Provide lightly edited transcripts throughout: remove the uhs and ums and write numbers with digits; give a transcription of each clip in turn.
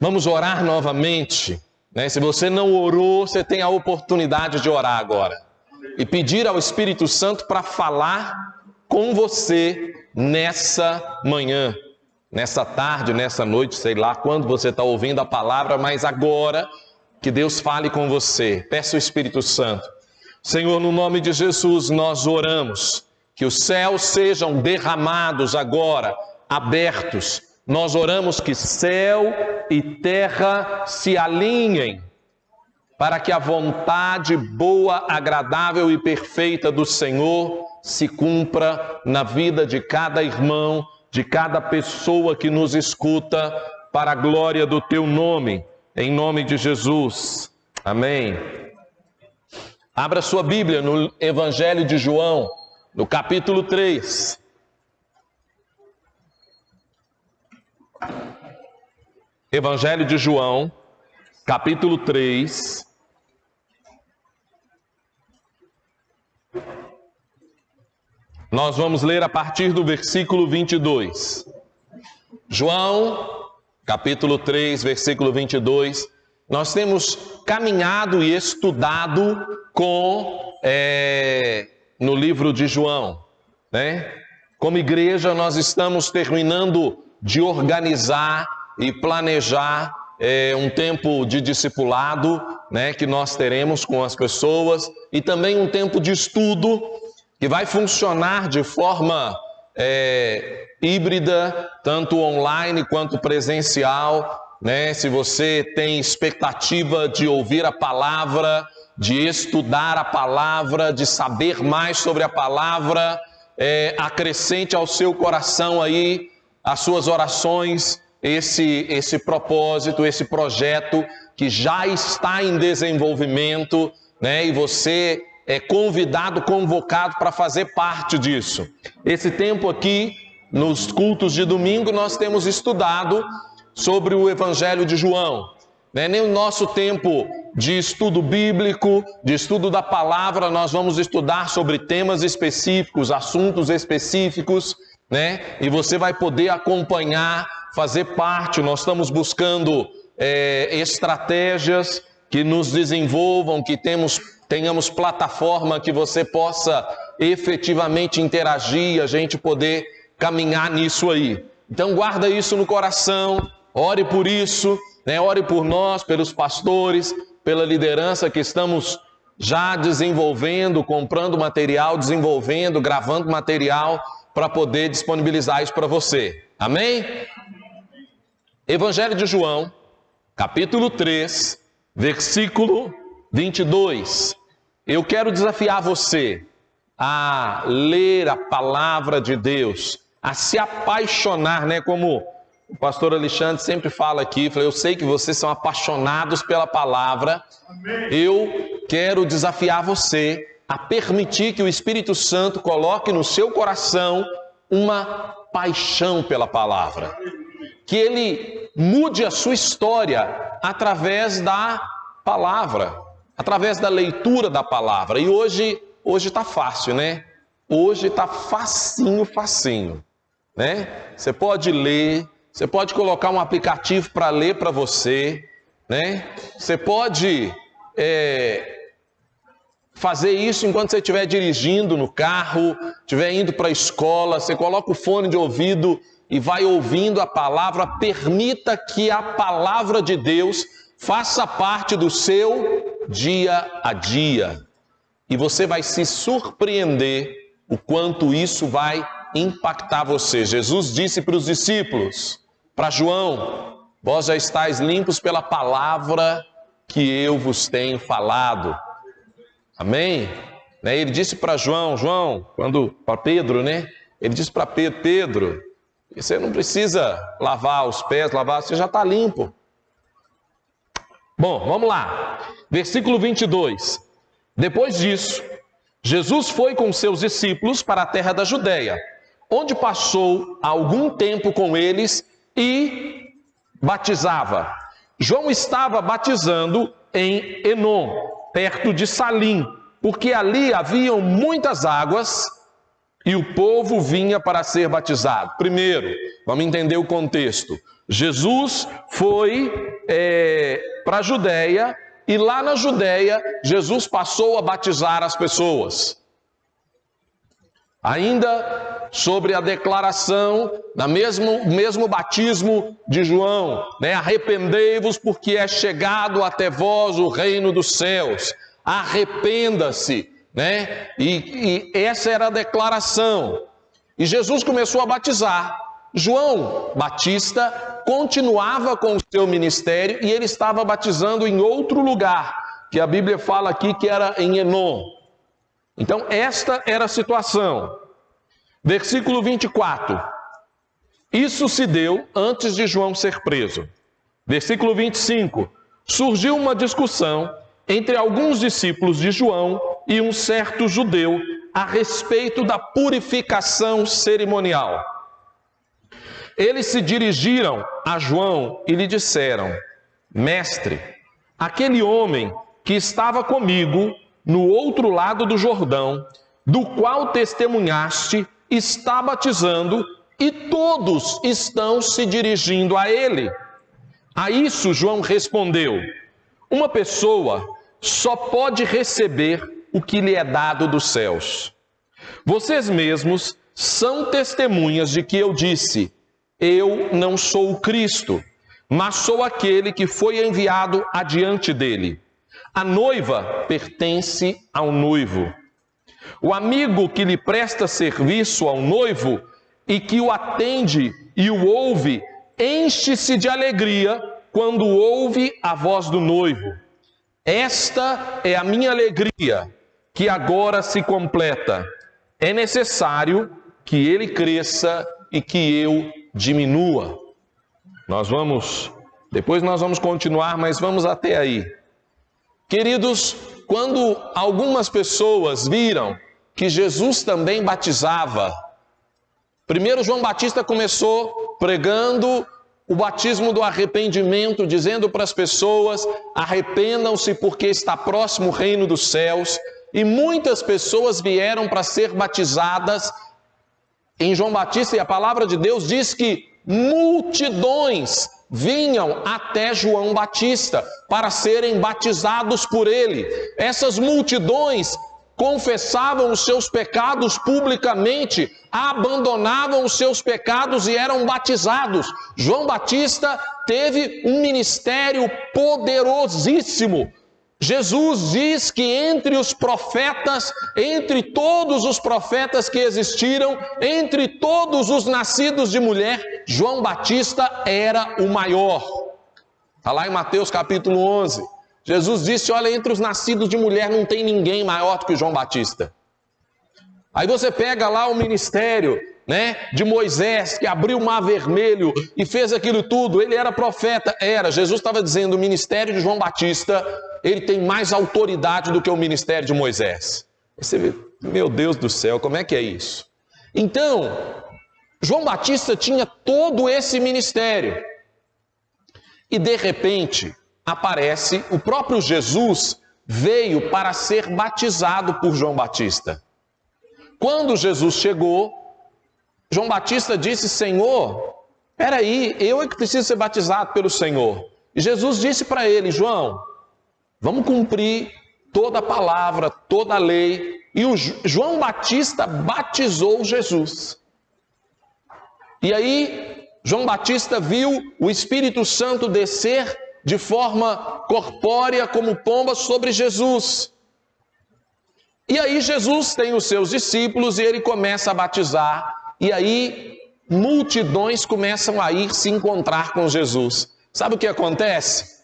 Vamos orar novamente, né? Se você não orou, você tem a oportunidade de orar agora. E pedir ao Espírito Santo para falar com você nessa manhã, nessa tarde, nessa noite, sei lá quando você está ouvindo a palavra, mas agora que Deus fale com você. Peça o Espírito Santo. Senhor, no nome de Jesus, nós oramos que os céus sejam derramados agora, abertos. Nós oramos que céu e terra se alinhem para que a vontade boa, agradável e perfeita do Senhor se cumpra na vida de cada irmão, de cada pessoa que nos escuta, para a glória do teu nome, em nome de Jesus. Amém. Abra sua Bíblia no Evangelho de João, no capítulo 3. Evangelho de João, capítulo 3. Nós vamos ler a partir do versículo 22. João, capítulo 3, versículo 22. Nós temos caminhado e estudado no livro de João, né? Como igreja, nós estamos terminando de organizar e planejar um tempo de discipulado, né, que nós teremos com as pessoas, e também um tempo de estudo que vai funcionar de forma híbrida, tanto online quanto presencial, né? Se você tem expectativa de ouvir a palavra, de estudar a palavra, de saber mais sobre a palavra, acrescente ao seu coração aí as suas orações, esse propósito, esse projeto que já está em desenvolvimento, né? E você é convidado, convocado para fazer parte disso. Esse tempo aqui, nos cultos de domingo, nós temos estudado sobre o Evangelho de João. Nem o nosso tempo de estudo bíblico, de estudo da palavra, nós vamos estudar sobre temas específicos, assuntos específicos, né? E você vai poder acompanhar, fazer parte. Nós estamos buscando estratégias que nos desenvolvam, que tenhamos plataforma que você possa efetivamente interagir, a gente poder caminhar nisso aí. Então guarda isso no coração, ore por isso, né? Ore por nós, pelos pastores, pela liderança que estamos já desenvolvendo, comprando material, desenvolvendo, gravando material para poder disponibilizar isso para você. Amém? Evangelho de João, capítulo 3, versículo 22. Eu quero desafiar você a ler a palavra de Deus, a se apaixonar, né? Como o pastor Alexandre sempre fala aqui, eu sei que vocês são apaixonados pela palavra. Eu quero desafiar você a permitir que o Espírito Santo coloque no seu coração uma paixão pela palavra. Que ele mude a sua história através da palavra, através da leitura da palavra. E hoje está fácil, né? Hoje está facinho, né? Você pode ler, você pode colocar um aplicativo para ler para você, né? Você pode fazer isso enquanto você estiver dirigindo no carro, estiver indo para a escola. Você coloca o fone de ouvido e vai ouvindo a palavra. Permita que a palavra de Deus faça parte do seu dia a dia. E você vai se surpreender o quanto isso vai impactar você. Jesus disse para os discípulos, para João: vós já estáis limpos pela palavra que eu vos tenho falado. Amém? Ele disse para João, para Pedro, né? Ele disse para Pedro, você não precisa lavar os pés, você já está limpo. Bom, vamos lá. Versículo 22. Depois disso, Jesus foi com seus discípulos para a terra da Judeia, onde passou algum tempo com eles e batizava. João estava batizando em Enom, perto de Salim, porque ali haviam muitas águas e o povo vinha para ser batizado. Primeiro, vamos entender o contexto. Jesus foi para a Judéia, e lá na Judéia, Jesus passou a batizar as pessoas. Ainda sobre a declaração, mesmo batismo de João, né? Arrependei-vos porque é chegado até vós o reino dos céus. Arrependa-se, né? E essa era a declaração. E Jesus começou a batizar. João Batista continuava com o seu ministério e ele estava batizando em outro lugar, que a Bíblia fala aqui que era em Enom. Então esta era a situação. Versículo 24. Isso se deu antes de João ser preso. Versículo 25. Surgiu uma discussão entre alguns discípulos de João e um certo judeu a respeito da purificação cerimonial. Eles se dirigiram a João e lhe disseram: Mestre, aquele homem que estava comigo no outro lado do Jordão, do qual testemunhaste, está batizando e todos estão se dirigindo a ele. A isso João respondeu: uma pessoa só pode receber o que lhe é dado dos céus. Vocês mesmos são testemunhas de que eu disse: eu não sou o Cristo, mas sou aquele que foi enviado adiante dele. A noiva pertence ao noivo. O amigo que lhe presta serviço ao noivo e que o atende e o ouve, enche-se de alegria quando ouve a voz do noivo. Esta é a minha alegria, que agora se completa. É necessário que ele cresça e que eu diminua. Depois nós vamos continuar, mas vamos até aí. Queridos, quando algumas pessoas viram que Jesus também batizava, primeiro João Batista começou pregando o batismo do arrependimento, dizendo para as pessoas: arrependam-se porque está próximo o reino dos céus. E muitas pessoas vieram para ser batizadas em João Batista, e a palavra de Deus diz que multidões vinham até João Batista para serem batizados por ele. Essas multidões confessavam os seus pecados publicamente, abandonavam os seus pecados e eram batizados. João Batista teve um ministério poderosíssimo. Jesus diz que entre os profetas, entre todos os profetas que existiram, entre todos os nascidos de mulher, João Batista era o maior. Está lá em Mateus capítulo 11. Jesus disse: olha, entre os nascidos de mulher não tem ninguém maior do que João Batista. Aí você pega lá o ministério, né, de Moisés, que abriu o mar vermelho e fez aquilo tudo. Ele era profeta, Jesus estava dizendo: o ministério de João Batista, ele tem mais autoridade do que o ministério de Moisés. Você vê, meu Deus do céu, como é que é isso? Então, João Batista tinha todo esse ministério. E de repente, aparece, o próprio Jesus veio para ser batizado por João Batista. Quando Jesus chegou, João Batista disse: Senhor, peraí, eu é que preciso ser batizado pelo Senhor. E Jesus disse para ele: João, vamos cumprir toda a palavra, toda a lei. E o João Batista batizou Jesus. E aí, João Batista viu o Espírito Santo descer de forma corpórea como pomba sobre Jesus. E aí Jesus tem os seus discípulos e ele começa a batizar. E aí multidões começam a ir se encontrar com Jesus. Sabe o que acontece?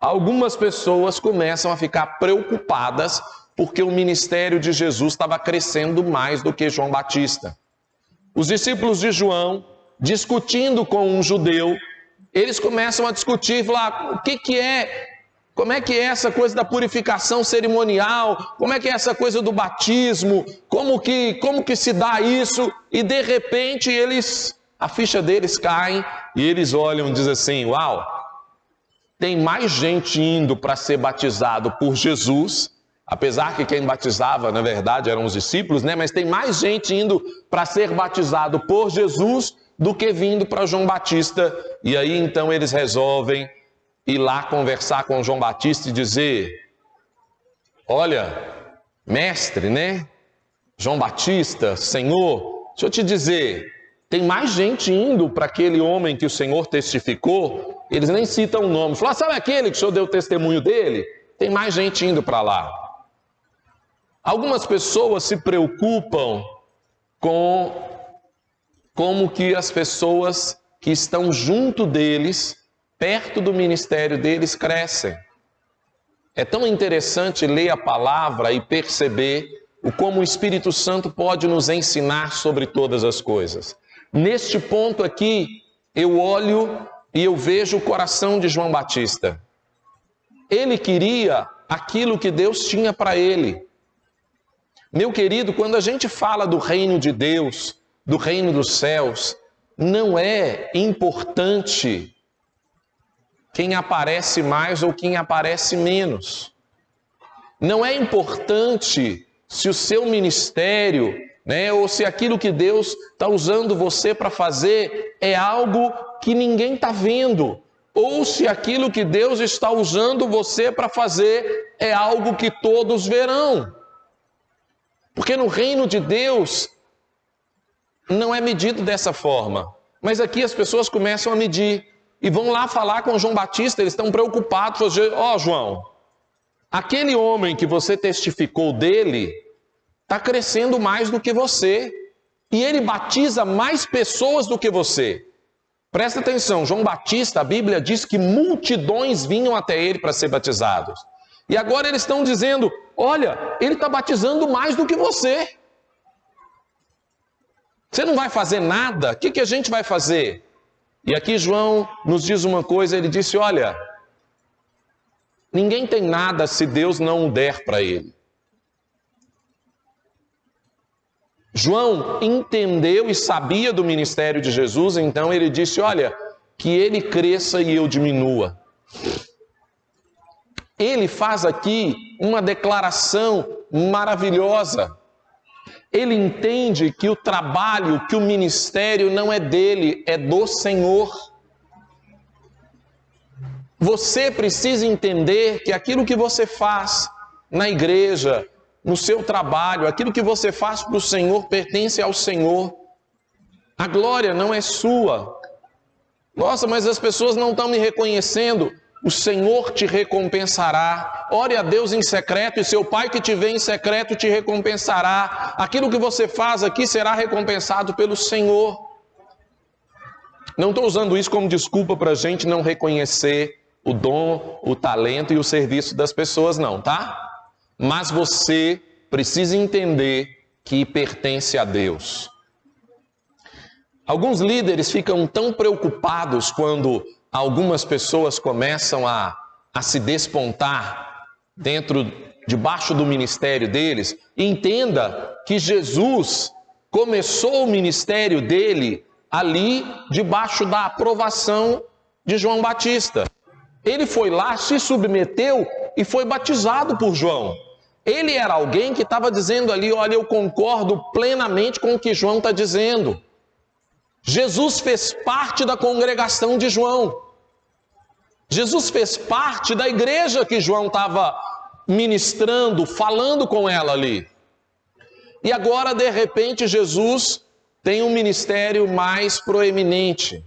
Algumas pessoas começam a ficar preocupadas porque o ministério de Jesus estava crescendo mais do que João Batista. Os discípulos de João, discutindo com um judeu, eles começam a discutir, falar: o que é, como é que é essa coisa da purificação cerimonial, como é que é essa coisa do batismo, como que se dá isso? E de repente a ficha deles cai e eles olham e dizem assim: uau, tem mais gente indo para ser batizado por Jesus, apesar que quem batizava na verdade eram os discípulos, né? Mas tem mais gente indo para ser batizado por Jesus do que vindo para João Batista. E aí então eles resolvem ir lá conversar com João Batista e dizer: olha, mestre, né? João Batista, Senhor, deixa eu te dizer, tem mais gente indo para aquele homem que o Senhor testificou. Eles nem citam o nome. Falaram: sabe aquele que o Senhor deu testemunho dele? Tem mais gente indo para lá. Algumas pessoas se preocupam com como que as pessoas que estão junto deles, perto do ministério deles, crescem. É tão interessante ler a palavra e perceber como o Espírito Santo pode nos ensinar sobre todas as coisas. Neste ponto aqui, eu olho e eu vejo o coração de João Batista. Ele queria aquilo que Deus tinha para ele. Meu querido, quando a gente fala do reino de Deus, do reino dos céus, não é importante quem aparece mais ou quem aparece menos. Não é importante se o seu ministério, né, ou se aquilo que Deus está usando você para fazer é algo que ninguém está vendo, ou se aquilo que Deus está usando você para fazer é algo que todos verão. Porque no reino de Deus não é medido dessa forma. Mas aqui as pessoas começam a medir e vão lá falar com João Batista. Eles estão preocupados. Ó, João, aquele homem que você testificou dele está crescendo mais do que você. E ele batiza mais pessoas do que você. Presta atenção, João Batista, a Bíblia diz que multidões vinham até ele para ser batizados. E agora eles estão dizendo: olha, ele está batizando mais do que você. Você não vai fazer nada? O que a gente vai fazer? E aqui João nos diz uma coisa, ele disse: olha, ninguém tem nada se Deus não o der para ele. João entendeu e sabia do ministério de Jesus, então ele disse: olha, que ele cresça e eu diminua. Ele faz aqui uma declaração maravilhosa. Ele entende que o trabalho, que o ministério não é dele, é do Senhor. Você precisa entender que aquilo que você faz na igreja, no seu trabalho, aquilo que você faz para o Senhor pertence ao Senhor. A glória não é sua. Nossa, mas as pessoas não estão me reconhecendo. O Senhor te recompensará. Ore a Deus em secreto e seu Pai que te vê em secreto te recompensará. Aquilo que você faz aqui será recompensado pelo Senhor. Não estou usando isso como desculpa para a gente não reconhecer o dom, o talento e o serviço das pessoas, não, tá? Mas você precisa entender que pertence a Deus. Alguns líderes ficam tão preocupados quando algumas pessoas começam a se despontar debaixo do ministério deles. Entenda que Jesus começou o ministério dele ali debaixo da aprovação de João Batista. Ele foi lá, se submeteu e foi batizado por João. Ele era alguém que estava dizendo ali: olha, eu concordo plenamente com o que João está dizendo. Jesus fez parte da congregação de João. Jesus fez parte da igreja que João estava ministrando, falando com ela ali. E agora, de repente, Jesus tem um ministério mais proeminente.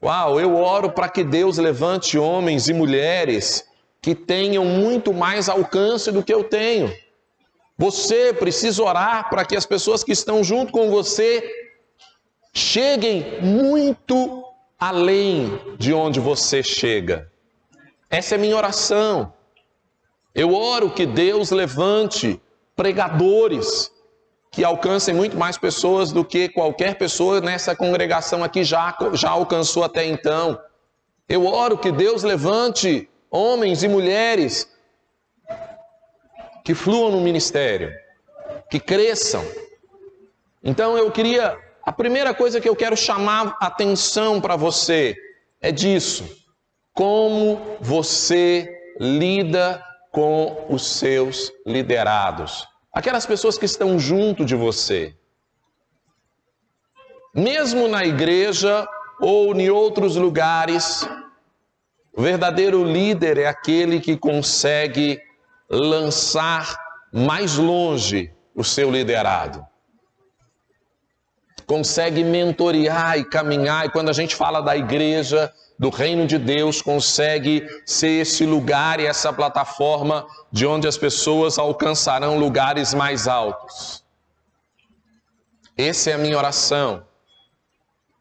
Uau, eu oro para que Deus levante homens e mulheres que tenham muito mais alcance do que eu tenho. Você precisa orar para que as pessoas que estão junto com você cheguem muito além de onde você chega. Essa é a minha oração. Eu oro que Deus levante pregadores que alcancem muito mais pessoas do que qualquer pessoa nessa congregação aqui já alcançou até então. Eu oro que Deus levante homens e mulheres que fluam no ministério, que cresçam. Então a primeira coisa que eu quero chamar a atenção para você é disso. Como você lida com os seus liderados. Aquelas pessoas que estão junto de você. mesmo na igreja ou em outros lugares, o verdadeiro líder é aquele que consegue lançar mais longe o seu liderado. Consegue mentorear e caminhar, e quando a gente fala da igreja, do reino de Deus, consegue ser esse lugar e essa plataforma de onde as pessoas alcançarão lugares mais altos. Essa é a minha oração,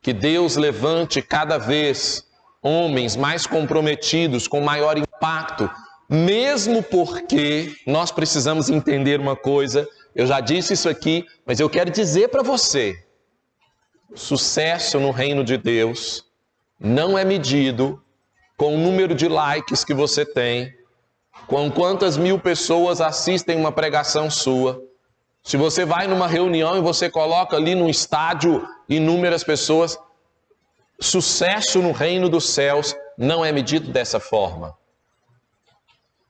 que Deus levante cada vez homens mais comprometidos, com maior impacto, mesmo porque nós precisamos entender uma coisa, eu já disse isso aqui, mas eu quero dizer para você, sucesso no reino de Deus não é medido com o número de likes que você tem, com quantas mil pessoas assistem uma pregação sua. Se você vai numa reunião e você coloca ali no estádio inúmeras pessoas, sucesso no reino dos céus não é medido dessa forma.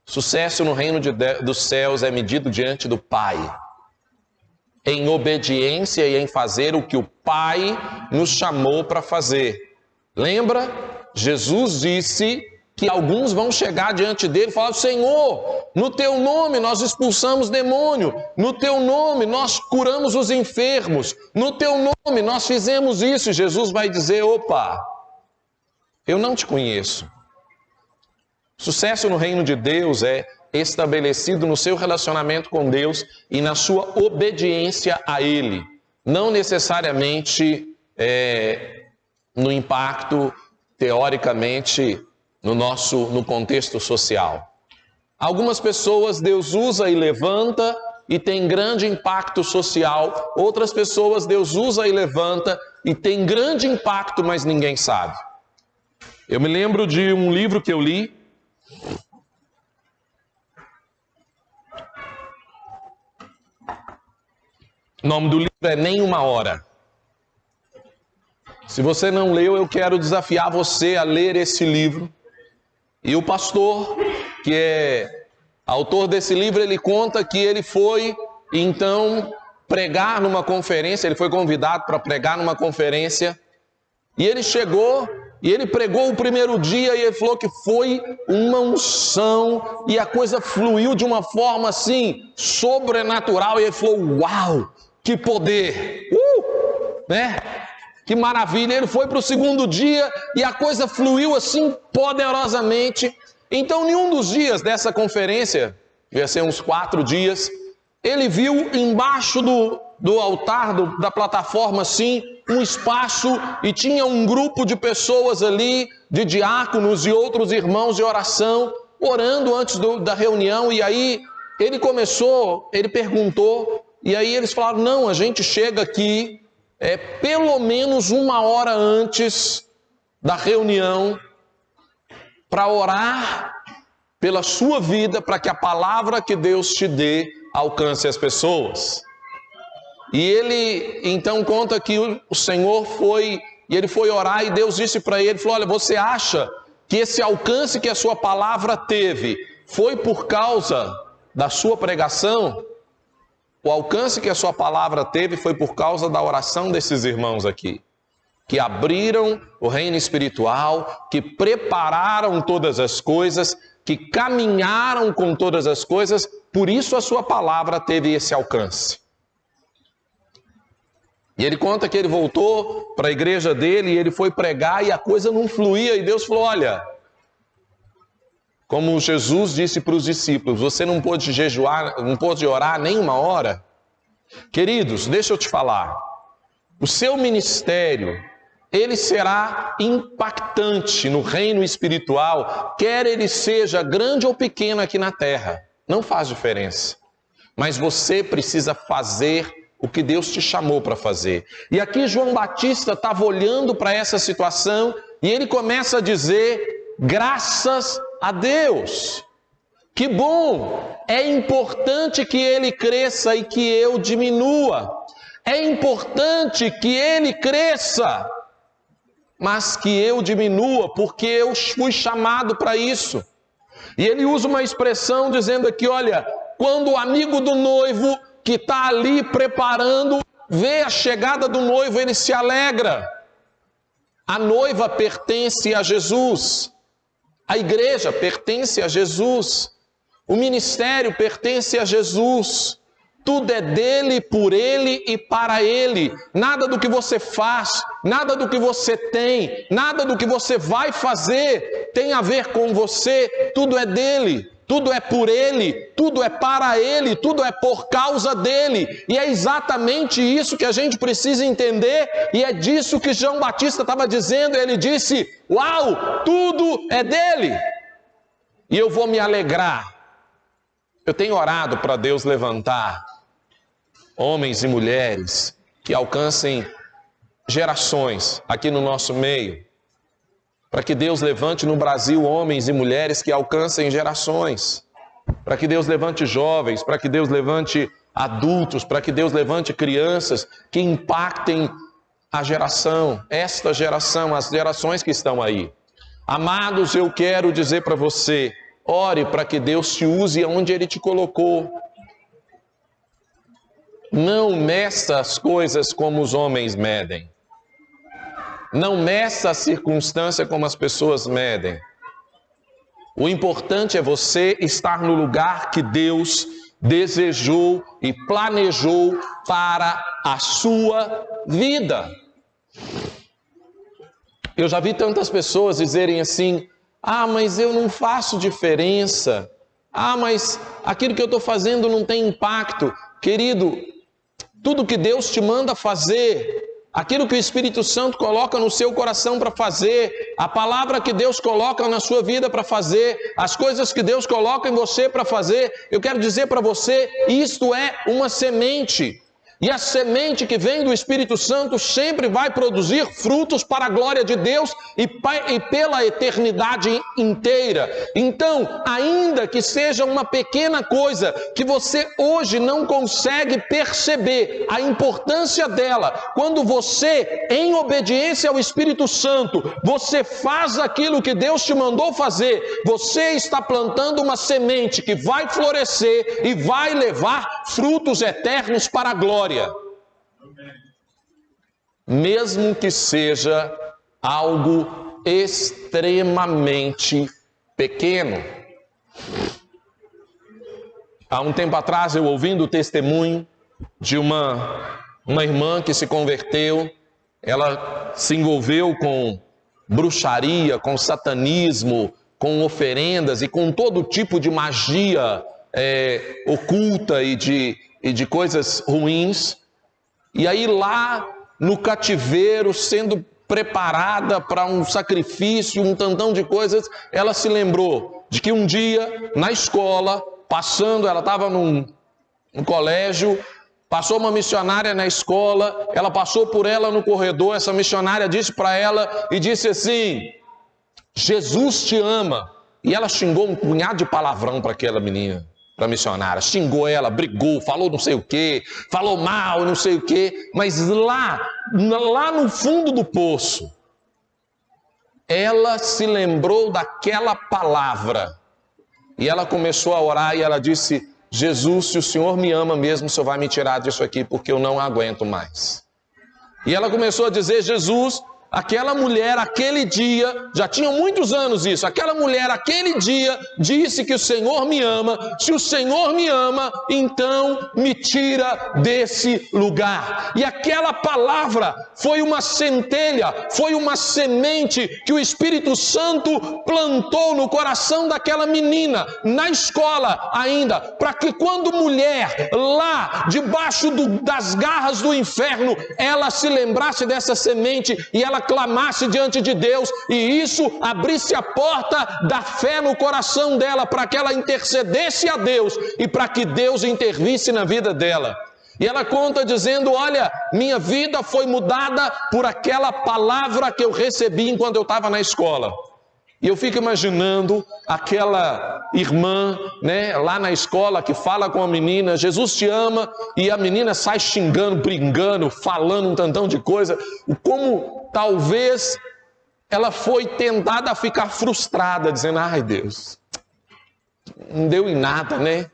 Sucesso no reino dos céus é medido diante do Pai, em obediência e em fazer o que o Pai nos chamou para fazer. Lembra? Jesus disse que alguns vão chegar diante dele e falar: Senhor, no teu nome nós expulsamos demônio, no teu nome nós curamos os enfermos, no teu nome nós fizemos isso. E Jesus vai dizer: opa, eu não te conheço. Sucesso no reino de Deus é estabelecido no seu relacionamento com Deus e na sua obediência a Ele, não necessariamente no impacto, teoricamente, no contexto social. Algumas pessoas Deus usa e levanta e tem grande impacto social, outras pessoas Deus usa e levanta e tem grande impacto, mas ninguém sabe. Eu me lembro de um livro que eu li, o nome do livro é Nem Uma Hora. Se você não leu, eu quero desafiar você a ler esse livro. E o pastor, que é autor desse livro, ele conta que ele foi, então, pregar numa conferência, ele foi convidado para pregar numa conferência, e ele chegou, e ele pregou o primeiro dia, e ele falou que foi uma unção, e a coisa fluiu de uma forma assim, sobrenatural, e ele falou: uau, que poder, né? Que maravilha. Ele foi para o segundo dia e a coisa fluiu assim poderosamente. Então, em um dos dias dessa conferência, ia ser uns 4 dias, ele viu embaixo do altar, da plataforma assim, um espaço, e tinha um grupo de pessoas ali, de diáconos e outros irmãos de oração, orando antes da reunião. E aí ele perguntou, e aí eles falaram: não, a gente chega aqui pelo menos 1 hora antes da reunião para orar pela sua vida, para que a palavra que Deus te dê alcance as pessoas. E ele então conta que o Senhor foi orar, e Deus disse para ele, falou: olha, você acha que esse alcance que a sua palavra teve foi por causa da sua pregação? O alcance que a sua palavra teve foi por causa da oração desses irmãos aqui, que abriram o reino espiritual, que prepararam todas as coisas, que caminharam com todas as coisas, por isso a sua palavra teve esse alcance. E ele conta que ele voltou para a igreja dele, e ele foi pregar, e a coisa não fluía, e Deus falou: olha, como Jesus disse para os discípulos, você não pôde jejuar, não pôde orar nem 1 hora? Queridos, deixa eu te falar, o seu ministério, ele será impactante no reino espiritual, quer ele seja grande ou pequeno aqui na terra, não faz diferença. Mas você precisa fazer o que Deus te chamou para fazer. E aqui João Batista estava olhando para essa situação, e ele começa a dizer: graças a Deus, que bom, é importante que ele cresça e que eu diminua, é importante que ele cresça, mas que eu diminua, porque eu fui chamado para isso. E ele usa uma expressão dizendo aqui: olha, quando o amigo do noivo que está ali preparando vê a chegada do noivo, ele se alegra. A noiva pertence a Jesus, a igreja pertence a Jesus, o ministério pertence a Jesus. Tudo é dele, por ele e para ele. Nada do que você faz, nada do que você tem, nada do que você vai fazer tem a ver com você. Tudo é dele, tudo é por ele, tudo é para ele, tudo é por causa dele. E é exatamente isso que a gente precisa entender, e é disso que João Batista estava dizendo. Ele disse: uau, tudo é dele, e eu vou me alegrar. Eu tenho orado para Deus levantar homens e mulheres que alcancem gerações aqui no nosso meio, para que Deus levante no Brasil homens e mulheres que alcancem gerações, para que Deus levante jovens, para que Deus levante adultos, para que Deus levante crianças que impactem a geração, esta geração, as gerações que estão aí. Amados, eu quero dizer para você, ore para que Deus te use onde Ele te colocou. Não meça as coisas como os homens medem. Não meça a circunstância como as pessoas medem. O importante é você estar no lugar que Deus desejou e planejou para a sua vida. Eu já vi tantas pessoas dizerem assim: ah, mas eu não faço diferença. Ah, mas aquilo que eu estou fazendo não tem impacto. Querido, tudo que Deus te manda fazer, aquilo que o Espírito Santo coloca no seu coração para fazer, a palavra que Deus coloca na sua vida para fazer, as coisas que Deus coloca em você para fazer, eu quero dizer para você, isto é uma semente. E a semente que vem do Espírito Santo sempre vai produzir frutos para a glória de Deus e pela eternidade inteira. Então, ainda que seja uma pequena coisa que você hoje não consegue perceber a importância dela, quando você, em obediência ao Espírito Santo, você faz aquilo que Deus te mandou fazer, você está plantando uma semente que vai florescer e vai levar frutos eternos para a glória. Mesmo que seja algo extremamente pequeno. Há um tempo atrás, eu ouvindo o testemunho de uma irmã que se converteu, ela se envolveu com bruxaria, com satanismo, com oferendas e com todo tipo de magia oculta e de coisas ruins. E aí lá no cativeiro, sendo preparada para um sacrifício, um tantão de coisas, ela se lembrou de que um dia na escola, passando, ela estava no colégio, passou uma missionária na escola, ela passou por ela no corredor, essa missionária disse para ela e disse assim: Jesus te ama. E ela xingou um punhado de palavrão para aquela menina, para a missionária, xingou ela, brigou, falou não sei o que, falou mal, não sei o que, mas lá no fundo do poço, ela se lembrou daquela palavra, e ela começou a orar, e ela disse: Jesus, se o Senhor me ama mesmo, o Senhor vai me tirar disso aqui, porque eu não aguento mais. E ela começou a dizer: Jesus, aquela mulher, aquele dia, já tinha muitos anos isso, aquela mulher, aquele dia, disse que o Senhor me ama. Se o Senhor me ama, então me tira desse lugar. E aquela palavra foi uma centelha, foi uma semente que o Espírito Santo plantou no coração daquela menina, na escola ainda, para que quando mulher, lá debaixo das garras do inferno, ela se lembrasse dessa semente e ela clamasse diante de Deus, e isso abrisse a porta da fé no coração dela, para que ela intercedesse a Deus e para que Deus intervisse na vida dela. E ela conta dizendo: olha, minha vida foi mudada por aquela palavra que eu recebi enquanto eu estava na escola. E eu fico imaginando aquela irmã, né, lá na escola, que fala com a menina: Jesus te ama, e a menina sai xingando, brigando, falando um tantão de coisa. Como talvez ela foi tentada a ficar frustrada, dizendo: ai Deus, não deu em nada, né?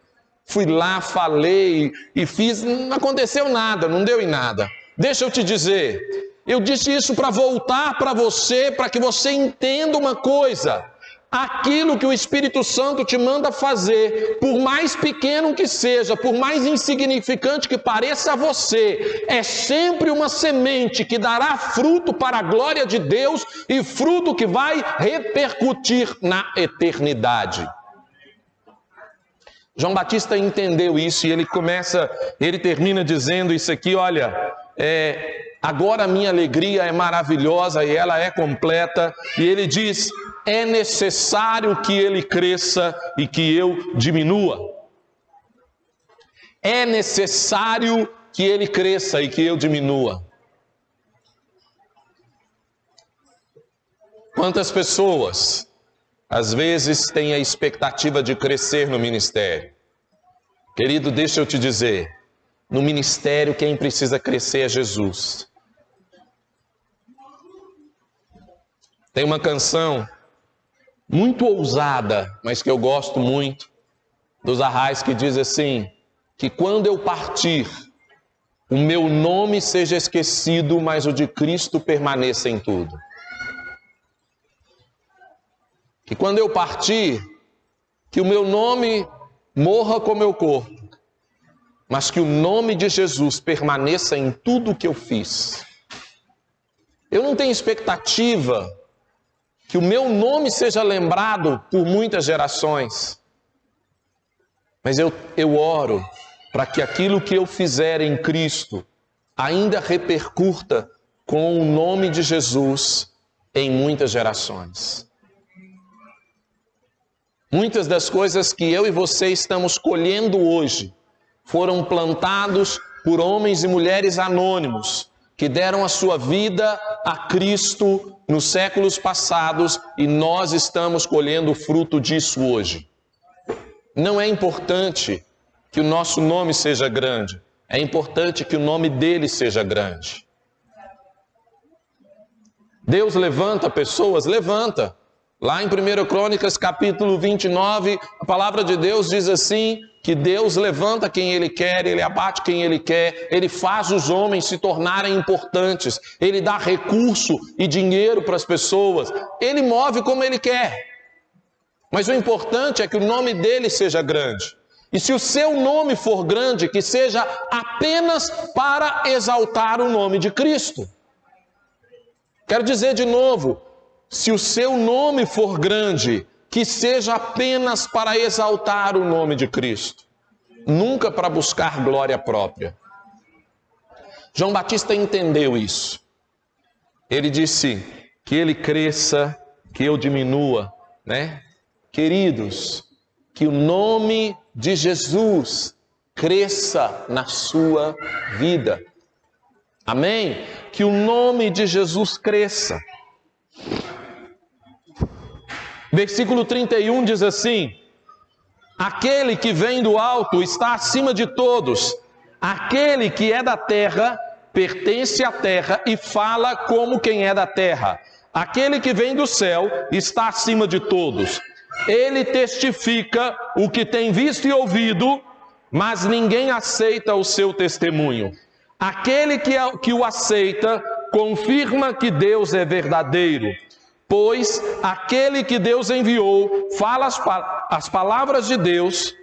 fui lá, falei e fiz, não aconteceu nada, não deu em nada. Deixa eu te dizer, eu disse isso para voltar para você, para que você entenda uma coisa. Aquilo que o Espírito Santo te manda fazer, por mais pequeno que seja, por mais insignificante que pareça a você, é sempre uma semente que dará fruto para a glória de Deus e fruto que vai repercutir na eternidade. João Batista entendeu isso e ele termina dizendo isso aqui, olha, agora a minha alegria é maravilhosa e ela é completa, e ele diz, é necessário que ele cresça e que eu diminua. É necessário que ele cresça e que eu diminua. Quantas pessoas, às vezes, têm a expectativa de crescer no ministério? Querido, deixa eu te dizer, no ministério quem precisa crescer é Jesus. Tem uma canção muito ousada, mas que eu gosto muito, dos Arrais, que diz assim, que quando eu partir, o meu nome seja esquecido, mas o de Cristo permaneça em tudo. Que quando eu partir, que o meu nome morra com o meu corpo, mas que o nome de Jesus permaneça em tudo que eu fiz. Eu não tenho expectativa que o meu nome seja lembrado por muitas gerações. Mas eu oro para que aquilo que eu fizer em Cristo ainda repercuta com o nome de Jesus em muitas gerações. Muitas das coisas que eu e você estamos colhendo hoje foram plantados por homens e mulheres anônimos, que deram a sua vida a Cristo nos séculos passados e nós estamos colhendo o fruto disso hoje. Não é importante que o nosso nome seja grande, é importante que o nome dele seja grande. Deus levanta pessoas? Levanta. Lá em 1 Crônicas, capítulo 29, a palavra de Deus diz assim, que Deus levanta quem Ele quer, Ele abate quem Ele quer, Ele faz os homens se tornarem importantes, Ele dá recurso e dinheiro para as pessoas, Ele move como Ele quer. Mas o importante é que o nome dele seja grande. E se o seu nome for grande, que seja apenas para exaltar o nome de Cristo. Quero dizer de novo, se o seu nome for grande, que seja apenas para exaltar o nome de Cristo, nunca para buscar glória própria. João Batista entendeu isso. Ele disse que ele cresça, que eu diminua, né? Queridos, que o nome de Jesus cresça na sua vida. Amém? Que o nome de Jesus cresça. Versículo 31 diz assim, aquele que vem do alto está acima de todos, aquele que é da terra pertence à terra e fala como quem é da terra. Aquele que vem do céu está acima de todos. Ele testifica o que tem visto e ouvido, mas ninguém aceita o seu testemunho. Aquele que o aceita confirma que Deus é verdadeiro, pois aquele que Deus enviou fala as palavras de Deus,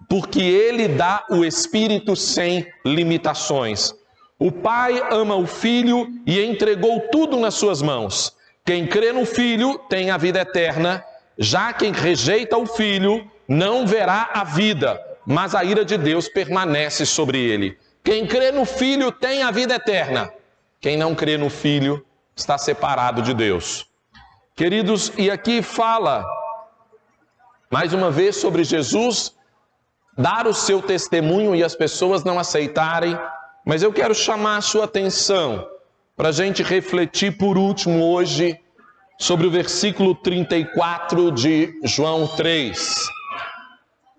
porque ele dá o Espírito sem limitações. O Pai ama o Filho e entregou tudo nas suas mãos. Quem crê no Filho tem a vida eterna, já quem rejeita o Filho não verá a vida, mas a ira de Deus permanece sobre ele. Quem crê no Filho tem a vida eterna. Quem não crê no Filho está separado de Deus. Queridos, e aqui fala, mais uma vez, sobre Jesus dar o seu testemunho e as pessoas não aceitarem, mas eu quero chamar a sua atenção para a gente refletir por último hoje sobre o versículo 34 de João 3.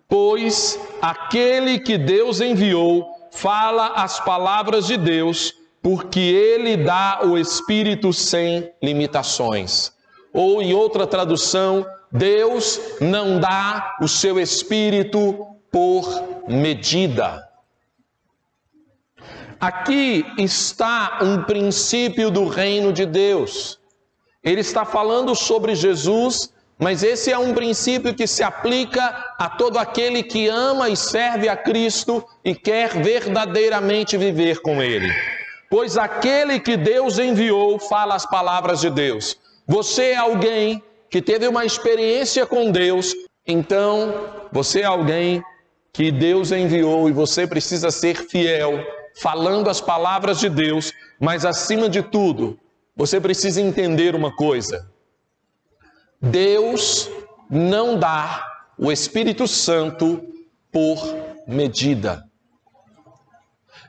Pois aquele que Deus enviou fala as palavras de Deus, porque ele dá o Espírito sem limitações. Ou em outra tradução, Deus não dá o seu Espírito por medida. Aqui está um princípio do reino de Deus. Ele está falando sobre Jesus, mas esse é um princípio que se aplica a todo aquele que ama e serve a Cristo e quer verdadeiramente viver com Ele. Pois aquele que Deus enviou fala as palavras de Deus. Você é alguém que teve uma experiência com Deus, então você é alguém que Deus enviou e você precisa ser fiel, falando as palavras de Deus, mas acima de tudo, você precisa entender uma coisa: Deus não dá o Espírito Santo por medida.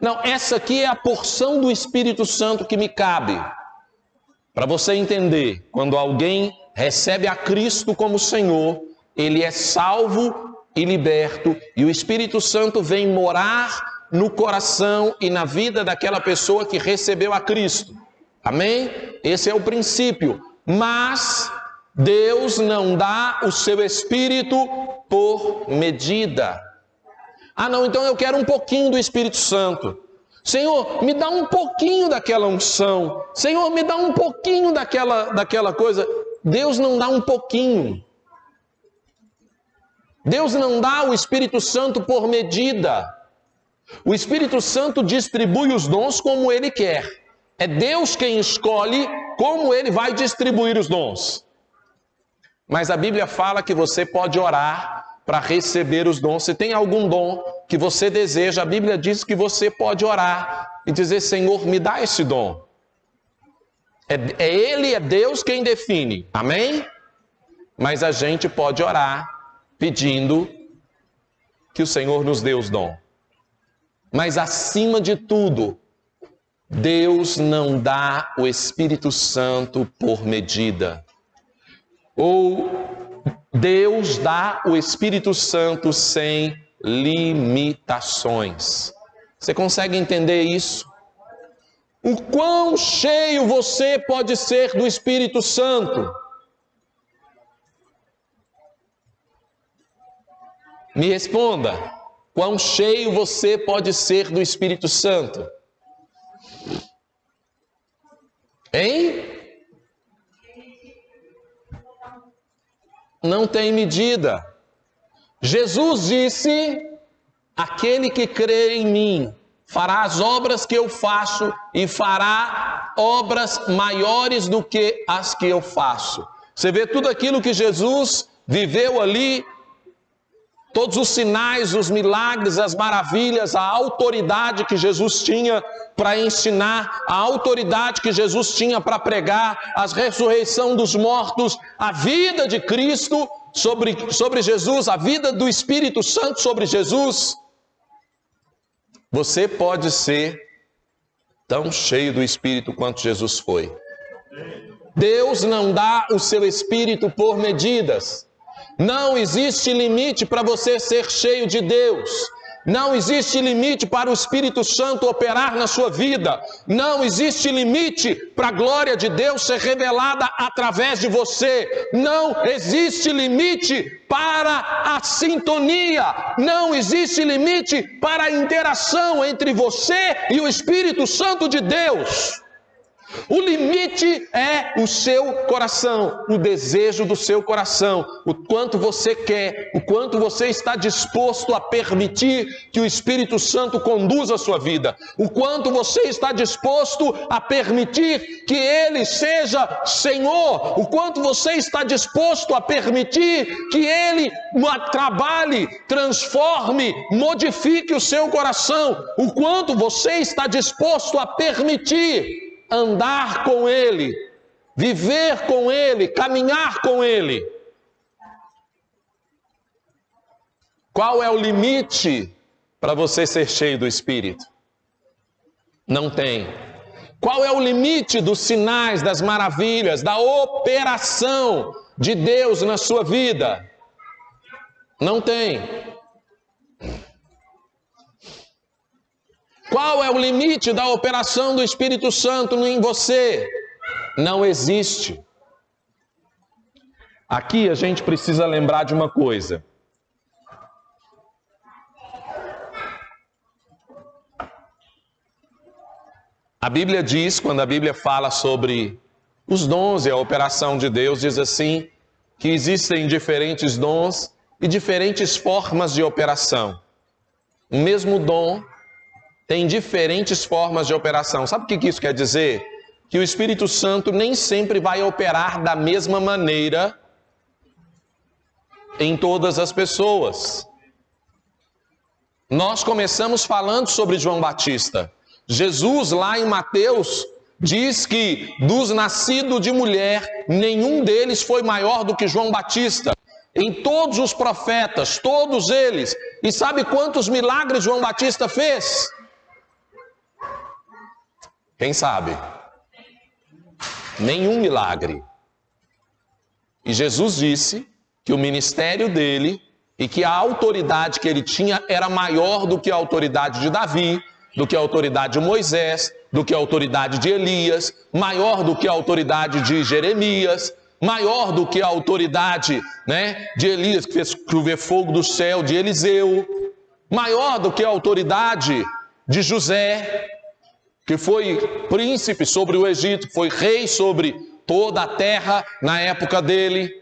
Não, essa aqui é a porção do Espírito Santo que me cabe. Para você entender, quando alguém recebe a Cristo como Senhor, ele é salvo e liberto, e o Espírito Santo vem morar no coração e na vida daquela pessoa que recebeu a Cristo. Amém? Esse é o princípio. Mas Deus não dá o seu Espírito por medida. Ah, não, então eu quero um pouquinho do Espírito Santo. Senhor, me dá um pouquinho daquela unção. Senhor, me dá um pouquinho daquela coisa. Deus não dá um pouquinho. Deus não dá o Espírito Santo por medida. O Espírito Santo distribui os dons como Ele quer. É Deus quem escolhe como Ele vai distribuir os dons. Mas a Bíblia fala que você pode orar para receber os dons. Se tem algum dom que você deseja, a Bíblia diz que você pode orar e dizer: Senhor, me dá esse dom. É Deus quem define. Amém? Mas a gente pode orar pedindo que o Senhor nos dê os dons. Mas acima de tudo, Deus não dá o Espírito Santo por medida. Ou Deus dá o Espírito Santo sem limitações. Você consegue entender isso? O quão cheio você pode ser do Espírito Santo? Me responda. Quão cheio você pode ser do Espírito Santo? Hein? Não tem medida. Jesus disse: aquele que crê em mim fará as obras que eu faço e fará obras maiores do que as que eu faço. Você vê tudo aquilo que Jesus viveu ali, todos os sinais, os milagres, as maravilhas, a autoridade que Jesus tinha para ensinar, a autoridade que Jesus tinha para pregar, a ressurreição dos mortos, a vida de Cristo sobre Jesus, a vida do Espírito Santo sobre Jesus. Você pode ser tão cheio do Espírito quanto Jesus foi. Deus não dá o seu Espírito por medidas. Não existe limite para você ser cheio de Deus. Não existe limite para o Espírito Santo operar na sua vida. Não existe limite para a glória de Deus ser revelada através de você. Não existe limite para a sintonia. Não existe limite para a interação entre você e o Espírito Santo de Deus. O limite é o seu coração, o desejo do seu coração, o quanto você quer, o quanto você está disposto a permitir que o Espírito Santo conduza a sua vida, o quanto você está disposto a permitir que Ele seja Senhor, o quanto você está disposto a permitir que Ele trabalhe, transforme, modifique o seu coração, o quanto você está disposto a permitir andar com Ele, viver com Ele, caminhar com Ele. Qual é o limite para você ser cheio do Espírito? Não tem. Qual é o limite dos sinais, das maravilhas, da operação de Deus na sua vida? Não tem. Qual é o limite da operação do Espírito Santo em você? Não existe. Aqui a gente precisa lembrar de uma coisa. A Bíblia diz, quando a Bíblia fala sobre os dons e a operação de Deus, diz assim, que existem diferentes dons e diferentes formas de operação. O mesmo dom tem diferentes formas de operação. Sabe o que isso quer dizer? Que o Espírito Santo nem sempre vai operar da mesma maneira em todas as pessoas. Nós começamos falando sobre João Batista. Jesus, lá em Mateus, diz que dos nascidos de mulher, nenhum deles foi maior do que João Batista. Em todos os profetas, todos eles. E sabe quantos milagres João Batista fez? Quem sabe? Nenhum milagre. E Jesus disse que o ministério dele e que a autoridade que ele tinha era maior do que a autoridade de Davi, do que a autoridade de Moisés, do que a autoridade de Elias, maior do que a autoridade de Jeremias, maior do que a autoridade, de Elias, que fez chover fogo do céu, de Eliseu, maior do que a autoridade de José, que foi príncipe sobre o Egito, foi rei sobre toda a terra na época dele.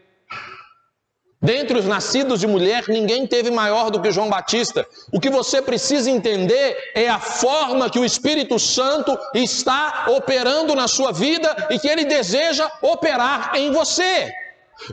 Dentre os nascidos de mulher, ninguém teve maior do que João Batista. O que você precisa entender é a forma que o Espírito Santo está operando na sua vida e que ele deseja operar em você.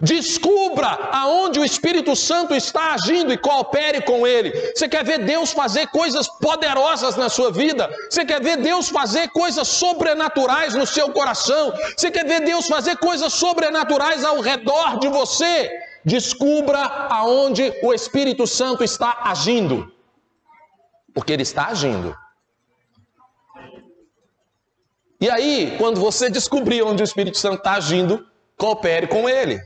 Descubra aonde o Espírito Santo está agindo e coopere com ele. Você quer ver Deus fazer coisas poderosas na sua vida? Você quer ver Deus fazer coisas sobrenaturais no seu coração? Você quer ver Deus fazer coisas sobrenaturais ao redor de você? Descubra aonde o Espírito Santo está agindo. Porque ele está agindo. E aí, quando você descobrir onde o Espírito Santo está agindo, coopere com ele.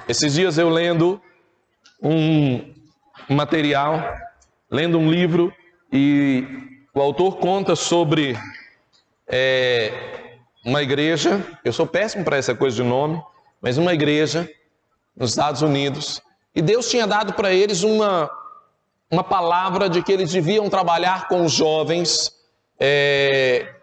Esses dias eu lendo um material, lendo um livro, e o autor conta sobre uma igreja, eu sou péssimo para essa coisa de nome, mas uma igreja nos Estados Unidos, e Deus tinha dado para eles uma palavra de que eles deviam trabalhar com os jovens.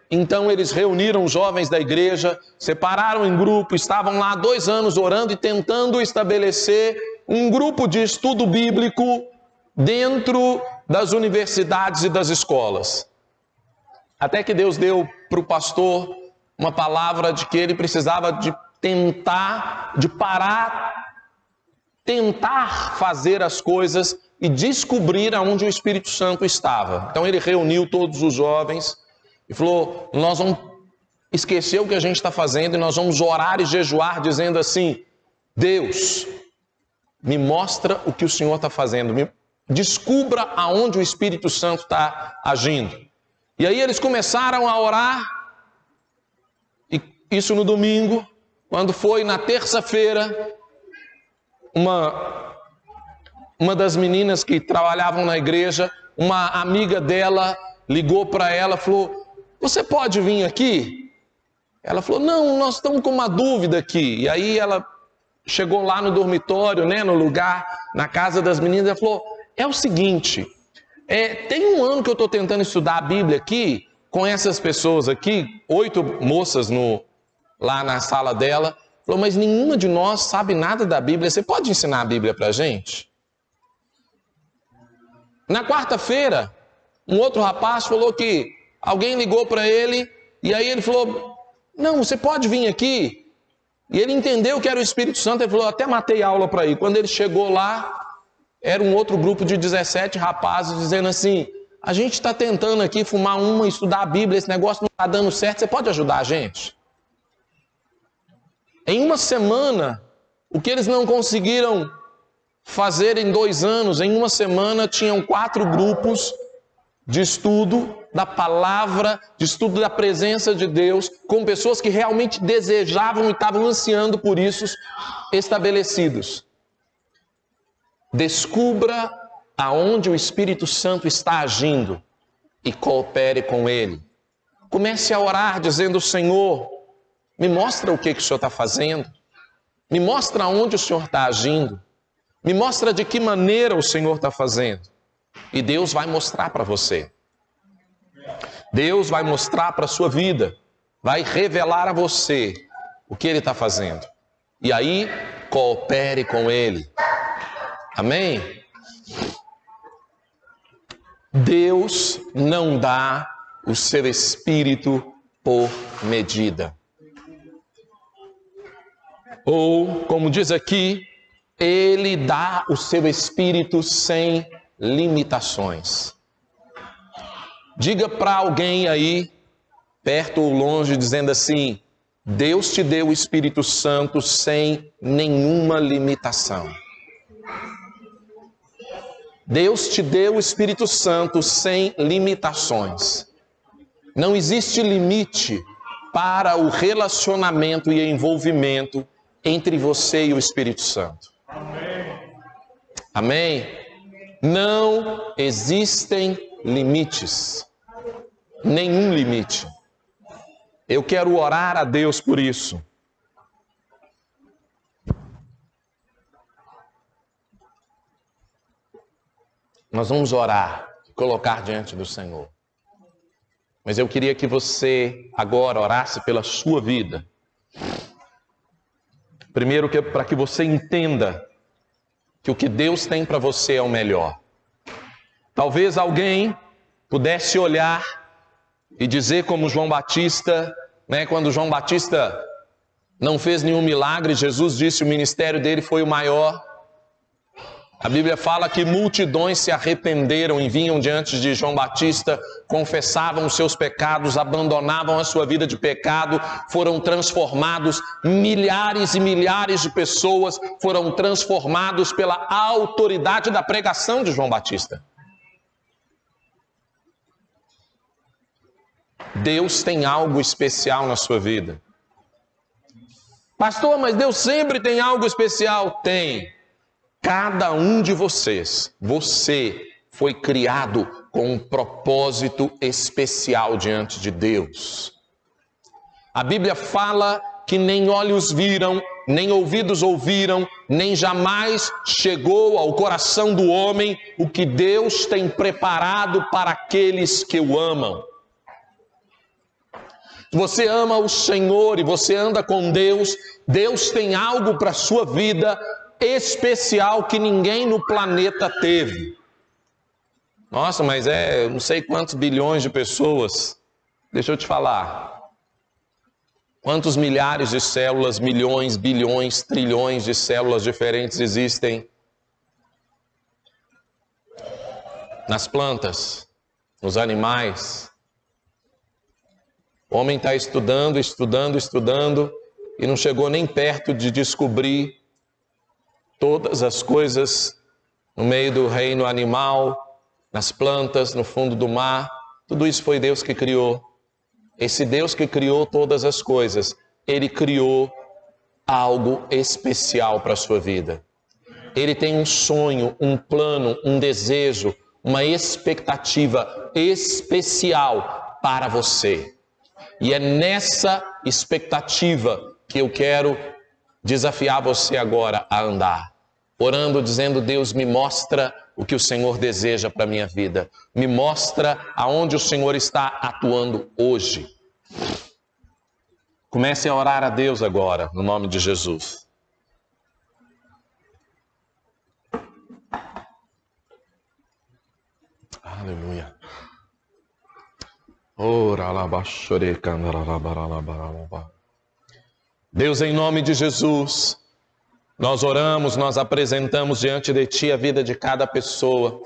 Então eles reuniram os jovens da igreja, separaram em grupo, estavam lá 2 anos orando e tentando estabelecer um grupo de estudo bíblico dentro das universidades e das escolas. Até que Deus deu para o pastor uma palavra de que ele precisava tentar fazer as coisas e descobrir aonde o Espírito Santo estava. Então ele reuniu todos os jovens e falou, nós vamos esquecer o que a gente está fazendo e nós vamos orar e jejuar dizendo assim, Deus, me mostra o que o Senhor está fazendo, descubra aonde o Espírito Santo está agindo. E aí eles começaram a orar, e isso no domingo. Quando foi na terça-feira, uma das meninas que trabalhavam na igreja, uma amiga dela ligou para ela, falou, você pode vir aqui? Ela falou, não, nós estamos com uma dúvida aqui. E aí ela chegou lá no dormitório, no lugar, na casa das meninas, ela falou, é o seguinte, tem 1 ano que eu estou tentando estudar a Bíblia aqui, com essas pessoas aqui, 8 moças lá na sala dela, falou, mas nenhuma de nós sabe nada da Bíblia, você pode ensinar a Bíblia para a gente? Na quarta-feira, um outro rapaz falou que alguém ligou para ele, e aí ele falou, não, você pode vir aqui. E ele entendeu que era o Espírito Santo, ele falou, até matei aula para ir. Quando ele chegou lá, era um outro grupo de 17 rapazes dizendo assim, a gente está tentando aqui fumar uma, estudar a Bíblia, esse negócio não está dando certo, você pode ajudar a gente? Em 1 semana, o que eles não conseguiram fazer em 2 anos, em 1 semana tinham 4 grupos de estudo da palavra, de estudo da presença de Deus, com pessoas que realmente desejavam e estavam ansiando por isso, estabelecidos. Descubra aonde o Espírito Santo está agindo e coopere com ele. Comece a orar dizendo, Senhor, me mostra o que o Senhor está fazendo, me mostra aonde o Senhor está agindo, me mostra de que maneira o Senhor está fazendo. E Deus vai mostrar para você. Deus vai mostrar para a sua vida, vai revelar a você o que Ele está fazendo. E aí, coopere com Ele. Amém? Deus não dá o seu Espírito por medida. Ou, como diz aqui, Ele dá o seu Espírito sem limitações. Diga para alguém aí, perto ou longe, dizendo assim: Deus te deu o Espírito Santo sem nenhuma limitação. Deus te deu o Espírito Santo sem limitações. Não existe limite para o relacionamento e envolvimento entre você e o Espírito Santo. Amém? Não existem limites. Nenhum limite. Eu quero orar a Deus por isso. Nós vamos orar, colocar diante do Senhor. Mas eu queria que você agora orasse pela sua vida. Primeiro, para que você entenda que o que Deus tem para você é o melhor. Talvez alguém pudesse olhar e dizer como João Batista, quando João Batista não fez nenhum milagre, Jesus disse que o ministério dele foi o maior. A Bíblia fala que multidões se arrependeram e vinham diante de João Batista, confessavam os seus pecados, abandonavam a sua vida de pecado, foram transformados, milhares e milhares de pessoas foram transformados pela autoridade da pregação de João Batista. Deus tem algo especial na sua vida. Pastor, mas Deus sempre tem algo especial? Tem. Cada um de vocês, você foi criado com um propósito especial diante de Deus. A Bíblia fala que nem olhos viram, nem ouvidos ouviram, nem jamais chegou ao coração do homem o que Deus tem preparado para aqueles que o amam. Você ama o Senhor e você anda com Deus, Deus tem algo para a sua vida especial que ninguém no planeta teve. Nossa, mas não sei quantos bilhões de pessoas. Deixa eu te falar. Quantos milhares de células, milhões, bilhões, trilhões de células diferentes existem nas plantas, nos animais? O homem está estudando e não chegou nem perto de descobrir todas as coisas no meio do reino animal, nas plantas, no fundo do mar. Tudo isso foi Deus que criou. Esse Deus que criou todas as coisas, Ele criou algo especial para a sua vida. Ele tem um sonho, um plano, um desejo, uma expectativa especial para você. E é nessa expectativa que eu quero desafiar você agora a andar. Orando, dizendo: Deus, me mostra o que o Senhor deseja para a minha vida. Me mostra aonde o Senhor está atuando hoje. Comece a orar a Deus agora, no nome de Jesus. Aleluia. Deus, em nome de Jesus, nós oramos, nós apresentamos diante de Ti a vida de cada pessoa,